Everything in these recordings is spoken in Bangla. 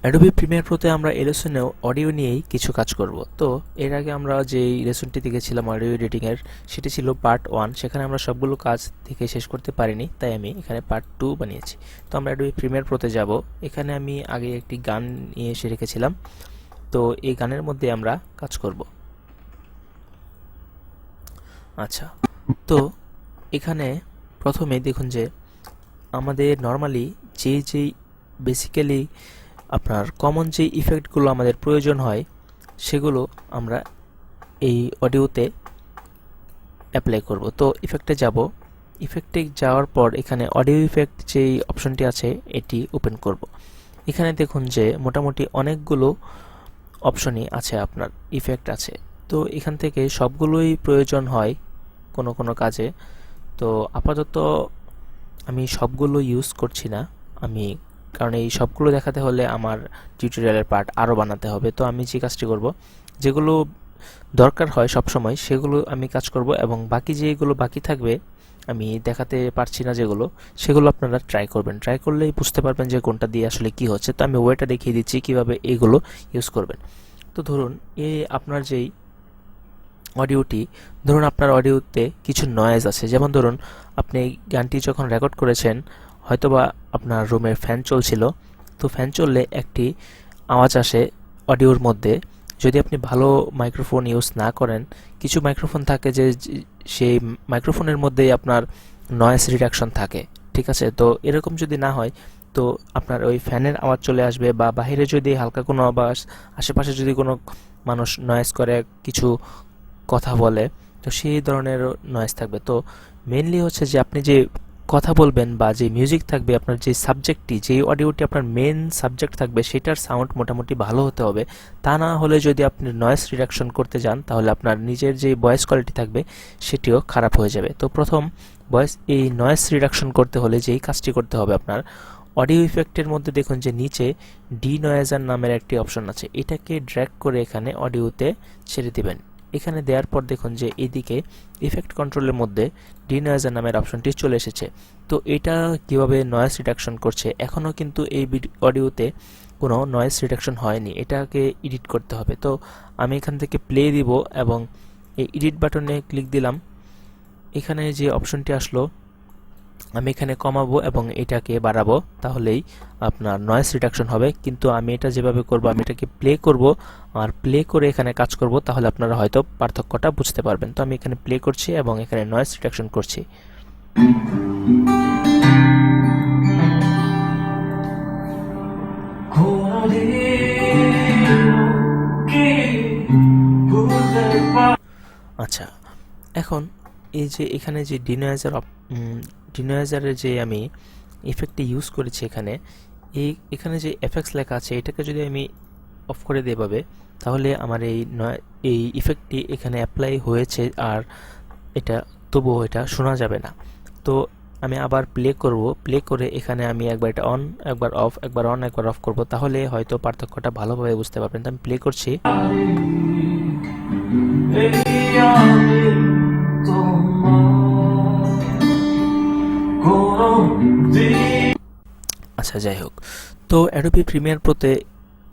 অ্যাডোবি প্রিমিয়ার প্রোতে আমরা এই লেসনেও অডিও নিয়েই কিছু কাজ করব। তো এর আগে আমরা যে লেসনটি দেখেছিলাম অডিও এডিটিংয়ের, সেটি ছিল পার্ট 1। সেখানে আমরা সবগুলো কাজ দেখে শেষ করতে পারিনি, তাই আমি এখানে পার্ট 2 বানিয়েছি। তো আমরা অ্যাডোবি প্রিমিয়ার প্রোতে যাব। এখানে আমি আগে একটি গান নিয়ে এসে রেখেছিলাম, তো এই গানের মধ্যে আমরা কাজ করব। আচ্ছা, তো এখানে প্রথমে দেখুন যে আমাদের নর্মালি যেই বেসিক্যালি আপনার কমন যে ইফেক্টগুলো আমাদের প্রয়োজন হয় সেগুলো আমরা এই অডিওতে অ্যাপ্লাই করব। তো ইফেক্টে যাব, ইফেক্টে যাওয়ার পর এখানে অডিও ইফেক্ট যেই অপশনটি আছে এটি ওপেন করব। এখানে দেখুন যে মোটামুটি অনেকগুলো অপশনই আছে, আপনার ইফেক্ট আছে। তো এখান থেকে সবগুলোই প্রয়োজন হয় কোনো কোনো কাজে। তো আপাতত আমি সবগুলো ইউজ করছি না, আমি কারণ এই সবগুলো দেখাতে হলে আমার টিউটোরিয়ালের পার্ট আরও বানাতে হবে। তো আমি যে কাজটি করব, যেগুলো দরকার হয় সব সময় সেগুলো আমি কাজ করব, এবং বাকি যেগুলো বাকি থাকবে আমি দেখাতে পারছি না যেগুলো, সেগুলো আপনারা ট্রাই করবেন। ট্রাই করলেই বুঝতে পারবেন যে কোনটা দিয়ে আসলে কি হচ্ছে। তো আমি ওয়েটা দেখিয়ে দিচ্ছি কিভাবে এগুলো ইউজ করবেন। তো ধরুন আপনার যেই অডিওটি, ধরুন আপনার অডিওতে কিছু নয়েজ আছে, যেমন ধরুন আপনি এই গানটি যখন রেকর্ড করেছেন হয়তোবা আপনার রুমের ফ্যান চলছিল, তো ফ্যান চললে একটি আওয়াজ আসে অডিওর মধ্যে। যদি আপনি ভালো মাইক্রোফোন ইউজ না করেন, কিছু মাইক্রোফোন থাকে যে সেই মাইক্রোফোনের মধ্যেই আপনার নয়েজ রিডাকশন থাকে, ঠিক আছে? তো এরকম যদি না হয়, তো আপনার ওই ফ্যানের আওয়াজ চলে আসবে, বা বাইরে যদি হালকা কোনো আওয়াজ, আশেপাশে যদি কোনো মানুষ নয়েজ করে, কিছু কথা বলে, তো সেই ধরনের নয়েজ থাকবে। তো মেইনলি হচ্ছে যে আপনি যে কথা বলবেন বা যে মিউজিক থাকবে, আপনার যে সাবজেক্টটি, যে অডিওটি আপনার মেন সাবজেক্ট থাকবে, সেটার সাউন্ড মোটামুটি ভালো হতে হবে। তা না হলে যদি আপনি নয়েজ রিডাকশন করতে যান, তাহলে আপনার নিজের যে ভয়েস কোয়ালিটি থাকবে সেটিও খারাপ হয়ে যাবে। তো প্রথম এই নয়েজ রিডাকশন করতে হলে যেই কাজটি করতে হবে, আপনার অডিও ইফেক্টের মধ্যে দেখুন যে নিচে ডি নয়েজার নামের একটি অপশন আছে, এটাকে ড্র্যাগ করে এখানে অডিওতে ছেড়ে দিবেন। এখানে দেওয়ার পর দেখুন যে এদিকে ইফেক্ট কন্ট্রোলের মধ্যে ডিনয়েজার নামের অপশনটি চলে এসেছে। তো এটা কিভাবে নয়েজ রিডাকশন করছে, এখনও কিন্তু এই অডিওতে কোনো নয়েজ রিডাকশন হয়নি, এটাকে এডিট করতে হবে। তো আমি এখান থেকে প্লে দিব এবং এই এডিট বাটনে ক্লিক দিলাম। এখানে যে অপশনটি আসলো, আমি এখানে কমাবো এবং এটাকে বাড়াবো, তাহলেই আপনার নয়েজ রিডাকশন হবে। কিন্তু আমি এটা যেভাবে করব, আমি এটাকে প্লে করব আর প্লে করে এখানে কাজ করব, তাহলে আপনারা হয়তো পার্থক্যটা বুঝতে পারবেন। তো আমি এখানে প্লে করছি এবং এখানে নয়েজ রিডাকশন করছি। আচ্ছা, এখন এই যে এখানে যে ডিনয়েজারের যে আমি ইফেক্টটি ইউজ করেছি, এখানে যে এফেক্টস লেখা আছে, এটাকে যদি আমি অফ করে দিই এভাবে, তাহলে আমার এই ইফেক্টটি এখানে অ্যাপ্লাই হয়েছে, আর এটা তবুও এটা শোনা যাবে না। তো আমি আবার প্লে করব, প্লে করে এখানে আমি একবার এটা অন, একবার অফ, একবার অন, একবার অফ করব, তাহলে হয়তো পার্থক্যটা ভালোভাবে বুঝতে পারবেন। তো আমি প্লে করছি। আচ্ছা, যাই হোক, তো অ্যাডোবি প্রিমিয়ার প্রোতে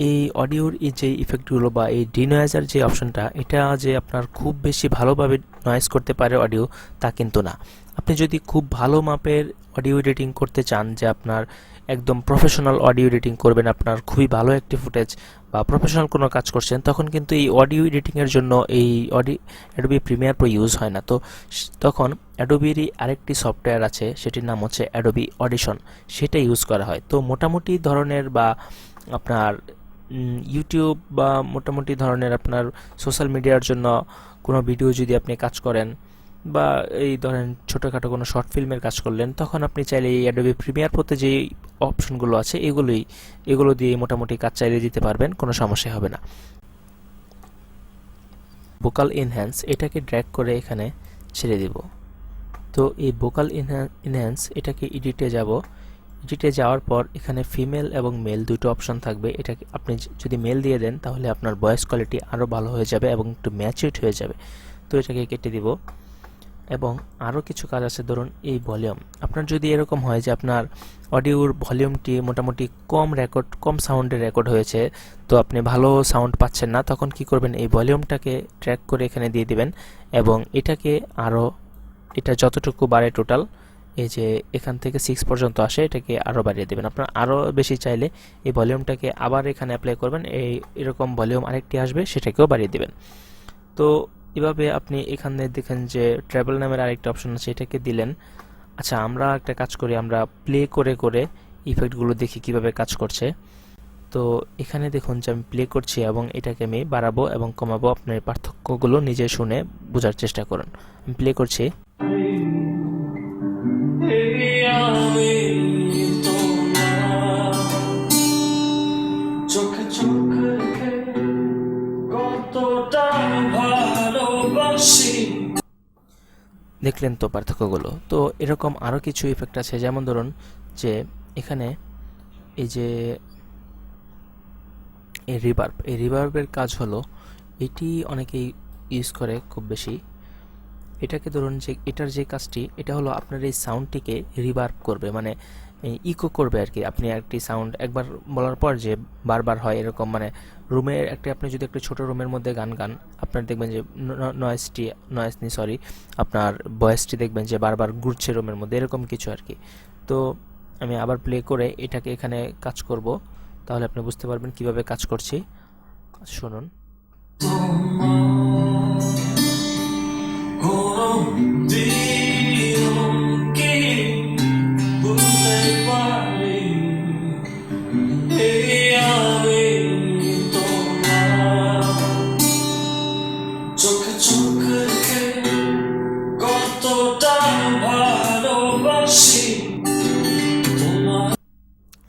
এই অডিওর এই যে ইফেক্টগুলো বা এই ডিনয়েজার যে অপশনটা, এটা যে আপনার খুব বেশি ভালোভাবে নয়েজ করতে পারে অডিও, তা কিন্তু না। আপনি যদি খুব ভালো মাপের অডিও এডিটিং করতে চান, যে আপনার একদম প্রফেশনাল অডিও এডিটিং করবেন, আপনার খুবই ভালো একটি ফুটেজ বা প্রফেশনাল কোনো কাজ করছেন, তখন কিন্তু এই অডিও এডিটিংয়ের জন্য এই অ্যাডোবি প্রিমিয়ার প্রো ইউজ হয় না। তো তখন অ্যাডোবিরই আরেকটি সফটওয়্যার আছে, সেটির নাম হচ্ছে অ্যাডোবি অডিশন, সেটা ইউজ করা হয়। তো মোটামুটি ধরনের বা আপনার ইউটিউব বা মোটামুটি ধরনের আপনার সোশ্যাল মিডিয়ার জন্য কোনো ভিডিও যদি আপনি কাজ করেন, বা এই ধরেন ছোটোখাটো কোনো শর্ট ফিল্মের কাজ করলেন, তখন আপনি চাইলে এই অ্যাডোবি প্রিমিয়ার প্রোতে যে অপশনগুলো আছে এগুলো দিয়ে মোটামুটি কাজ চালিয়ে দিতে পারবেন, কোনো সমস্যা হবে না। ভোকাল এনহ্যান্স, এটাকে ড্র্যাগ করে এখানে ছেড়ে দিব। তো এই ভোকাল এনহ্যান্স, এটাকে এডিটে যাব। এডিটে যাওয়ার পর এখানে ফিমেল এবং মেল দুটো অপশন থাকবে, এটাকে আপনি যদি মেল দিয়ে দেন, তাহলে আপনার ভয়েস কোয়ালিটি আরও ভালো হয়ে যাবে এবং একটু ম্যাচিউরড হয়ে যাবে। তো এটাকে কেটে দিব। এবং আরও কিছু কাজ আছে। ধরুন এই ভলিউম, আপনার যদি এরকম হয় যে আপনার অডিওর ভলিউমটি মোটামুটি কম সাউন্ডে রেকর্ড হয়েছে, তো আপনি ভালো সাউন্ড পাচ্ছেন না, তখন কি করবেন, এই ভলিউমটাকে ট্র্যাক করে এখানে দিয়ে দিবেন এবং এটাকে এটা যতটুকু বাড়ে টোটাল, এই যে এখান থেকে 6 পর্যন্ত আসে, এটাকে আরও বাড়িয়ে দেবেন। আপনার আরও বেশি চাইলে এই ভলিউমটাকে আবার এখানে অ্যাপ্লাই করবেন, এরকম ভলিউম আরেকটি আসবে, সেটাকেও বাড়িয়ে দেবেন। তো এভাবে আপনি এখানে দেখেন যে ট্রাভেল নামের আরেকটা অপশন আছে, এটাকে দিলেন। আচ্ছা, আমরা একটা কাজ করি, আমরা প্লে করে করে ইফেক্টগুলো দেখি কিভাবে কাজ করছে। তো এখানে দেখুন যে আমি প্লে করছি এবং এটাকে আমি বাড়াবো এবং কমাবো, আপনার পার্থক্যগুলো নিজে শুনে বোঝার চেষ্টা করুন। আমি প্লে করছি। দেখলেন তো পার্থক্যগুলো। তো এরকম আরও কিছু ইফেক্ট আছে, যেমন ধরুন যে এখানে এই যে এই রিভার্বের কাজ হলো, এটি অনেকেই ইউজ করে খুব বেশি। এটাকে ধরুন যে এটার যে কাজটি, এটা হলো আপনার এই সাউন্ডটিকে রিভার্ব করবে, মানে ইকো করবে আর কি। আপনি একটি সাউন্ড একবার বলার পর যে বারবার হয় এরকম, মানে রুমের আপনি যদি একটু ছোট রুমের মধ্যে গান, আপনার দেখবেন যে আপনার ভয়েসটি দেখবেন যে বারবার ঘুরছে রুমের মধ্যে, এরকম কিছু আর কি। তো আমি আবার প্লে করে এটাকে এখানে কাজ করব, তাহলে আপনি বুঝতে পারবেন কিভাবে কাজ করছি। শুনুন।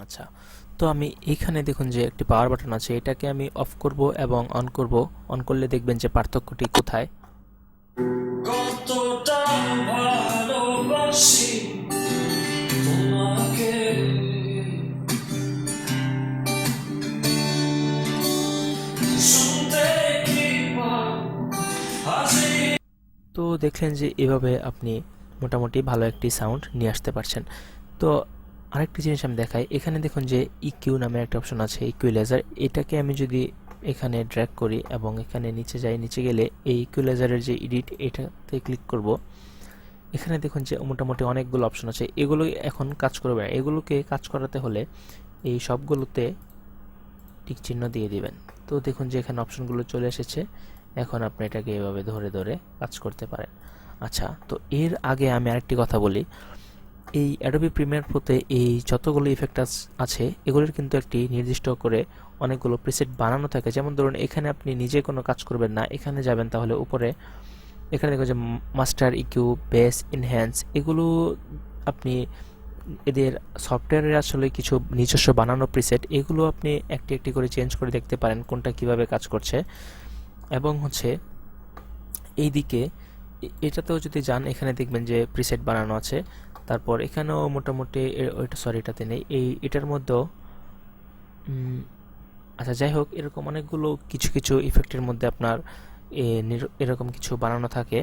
আচ্ছা, তো আমি এইখানে দেখুন যে একটি পাওয়ার বাটন আছে, এটাকে আমি অফ করব এবং অন করব। অন করলে দেখবেন যে পার্থক্যটি কোথায়। তো দেখলেন যে এভাবে আপনি মোটামুটি ভালো একটি সাউন্ড নিয়ে আসতে পারছেন। তো আরেকটি জিনিস আমি দেখাই, এখানে দেখুন যে ইকিউ নামে একটা অপশন আছে, ইকুয়ালাইজার। এটাকে আমি যদি এখানে ড্র্যাগ করি এবং এখানে নিচে যাই, নিচে গেলে এই ইকুয়ালাইজারের যে এডিট, এটাতে ক্লিক করব। এখানে দেখুন যে মোটামুটি অনেকগুলো অপশন আছে, এগুলো এখন কাজ করবে না। এগুলোকে কাজ করাতে হলে এই সবগুলোতে টিক চিহ্ন দিয়ে দিবেন। তো দেখুন যে এখানে অপশনগুলো চলে এসেছে, এখন আপনি এটাকে এভাবে ধরে ধরে কাজ করতে পারেন। আচ্ছা, তো এর আগে আমি আরেকটি কথা বলি, এই অ্যাডোবি প্রিমিয়ার প্রোতে এই যতগুলো ইফেক্ট আছে, এগুলোর কিন্তু একটি নির্দিষ্ট করে অনেকগুলো প্রিসেট বানানো থাকে। যেমন ধরুন এখানে আপনি নিজে কোনো কাজ করবেন না, এখানে যাবেন, তাহলে উপরে এখানে দেখো যে মাস্টার, ইকিউ, বেস, ইনহ্যান্স, এগুলো আপনি এদের সফটওয়্যারের আসলে কিছু নিজস্ব বানানো প্রিসেট, এগুলো আপনি একটি একটি করে চেঞ্জ করে দেখতে পারেন কোনটা কিভাবে কাজ করছে। এবং এইদিকে এটাতেও যদি যান, এখানে দেখবেন যে প্রিসেট বানানো আছে। তারপর এখানেও মোটামুটি এটাতে নেই, এটার মধ্যেও আচ্ছা যাই হোক, এরকম অনেকগুলো কিছু কিছু ইফেক্টের মধ্যে আপনার এরকম কিছু বানানো থাকে।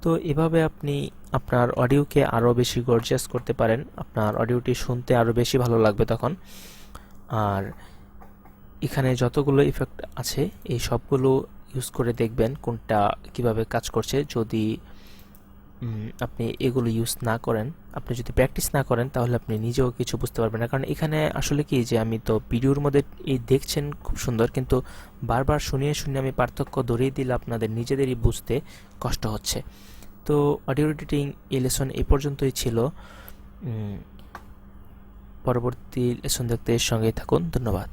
তো এভাবে আপনি আপনার অডিওকে আরও বেশি গর্জিয়াস করতে পারেন, আপনার অডিওটি শুনতে আরও বেশি ভালো লাগবে তখন। আর এখানে যতগুলো ইফেক্ট আছে, এই সবগুলো ইউজ করে দেখবেন কোনটা কিভাবে কাজ করছে। যদি আপনি এগুলো ইউজ না করেন, আপনি যদি প্র্যাকটিস না করেন, তাহলে আপনি নিজেও কিছু বুঝতে পারবেন না। কারণ এখানে আসলে কি, যে আমি তো ভিডিওর মধ্যে এই দেখছেন খুব সুন্দর, কিন্তু বারবার শুনিয়ে শুনিয়ে আমি পার্থক্য ধরিয়ে দিলে আপনাদের নিজেদেরই বুঝতে কষ্ট হচ্ছে। তো অডিও এডিটিং এই লেসন এই পর্যন্তই ছিল। পরবর্তী লেসন দেখতে এর সঙ্গেই থাকুন। ধন্যবাদ।